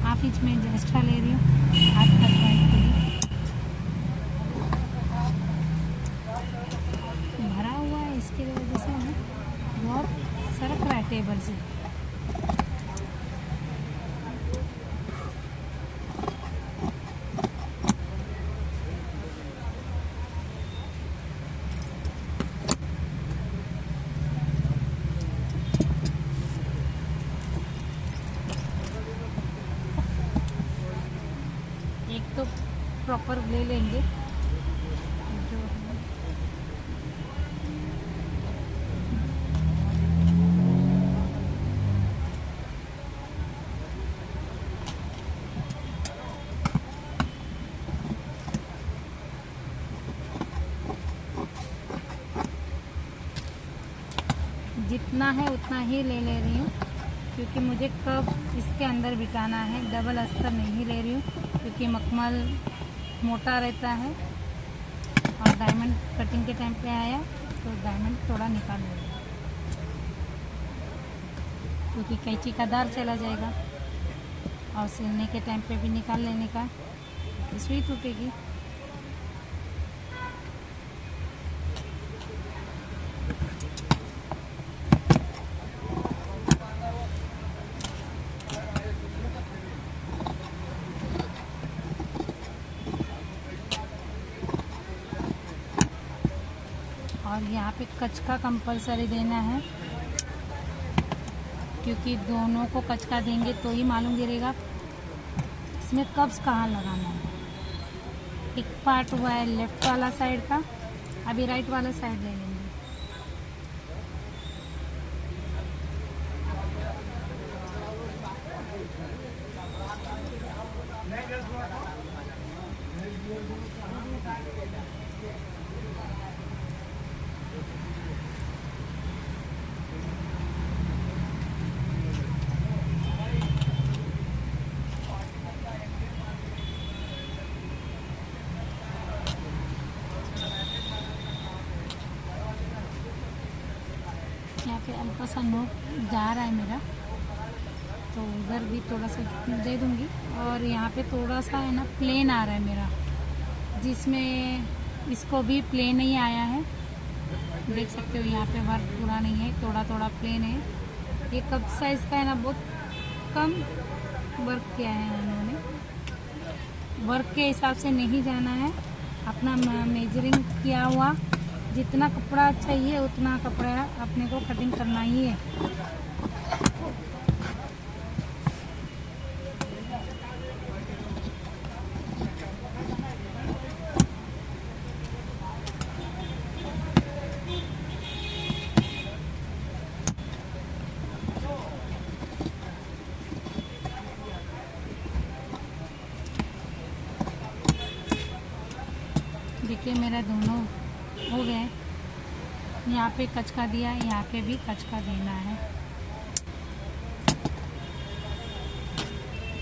हाफ इंच में एक्स्ट्रा ले रही हूँ हाथ का जॉइंट के लिए। भरा हुआ है, इसकी वजह से हमें बहुत सरक रहा है टेबल से। एक तो प्रॉपर ले लेंगे जो जितना है उतना ही ले रही हूँ, क्योंकि मुझे कब इसके अंदर बिठाना है। डबल अस्तर नहीं ले रही हूँ क्योंकि मखमल मोटा रहता है, और डायमंड कटिंग के टाइम पे आया तो डायमंड थोड़ा निकाल लूँगा, क्योंकि कैंची का दार चला जाएगा, और सिलने के टाइम पे भी निकाल लेने का, सुई टूटेगी। और यहाँ पे कच का कंपलसरी देना है, क्योंकि दोनों को कच का देंगे तो ही मालूम गिरेगा इसमें कब्स कहाँ लगाना है। एक पार्ट हुआ है लेफ्ट वाला साइड का, अभी राइट वाला साइड ले लेंगे। पे हल्का सा नोक जा रहा है मेरा, तो उधर भी थोड़ा सा दे दूँगी। और यहाँ पे थोड़ा सा है ना प्लेन आ रहा है मेरा, जिसमें इसको भी प्लेन नहीं आया है, देख सकते हो। यहाँ पे वर्क पूरा नहीं है, थोड़ा थोड़ा प्लेन है। ये कप साइज़ का है ना, बहुत कम वर्क किया है उन्होंने। वर्क के हिसाब से नहीं जाना है, अपना मेजरिंग किया हुआ जितना कपड़ा चाहिए उतना कपड़ा अपने को कटिंग करना ही है। देखिए मेरा दोनों हो गए। यहाँ पे कचका दिया, यहाँ पे भी कचका देना है।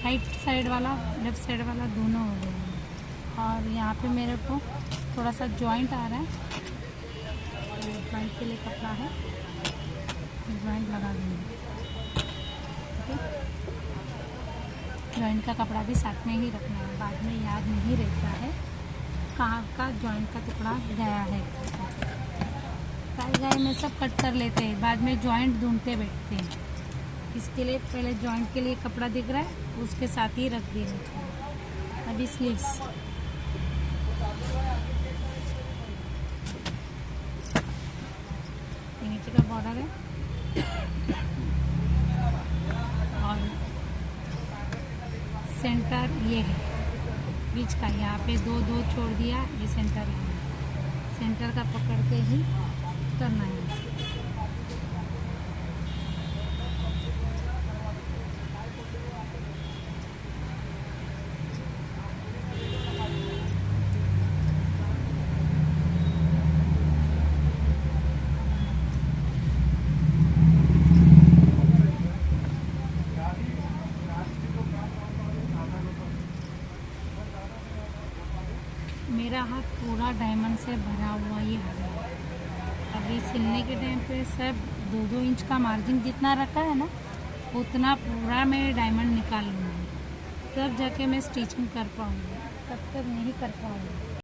राइट साइड वाला लेफ्ट साइड वाला दोनों हो गए। और यहाँ पे मेरे को थोड़ा सा जॉइंट आ रहा है, तो जॉइंट के लिए कपड़ा है, जॉइंट लगा दूँगी। ठीक है, जॉइंट का कपड़ा भी साथ में ही रखना है, बाद में याद नहीं रहता है कहाँ का जॉइंट का टुकड़ा गया है। गाय में सब कट कर लेते हैं, बाद में जॉइंट ढूंढते बैठते हैं। इसके लिए पहले जॉइंट के लिए कपड़ा दिख रहा है, उसके साथ ही रख देना चाहिए। अभी स्लीव्स, ये नीचे का बॉर्डर है और सेंटर ये है बीच का, यहाँ पे दो दो छोड़ दिया, ये सेंटर है। सेंटर का पकड़ के ही करना है। मेरा हाथ पूरा डायमंड से भरा हुआ ही है। अभी सिलने के टाइम पे सब 2-2 इंच का मार्जिन जितना रखा है ना, उतना पूरा मैं डायमंड निकाल लूँगी, तब जाके मैं स्टिचिंग कर पाऊँगी, तब तक नहीं कर पाऊँगी।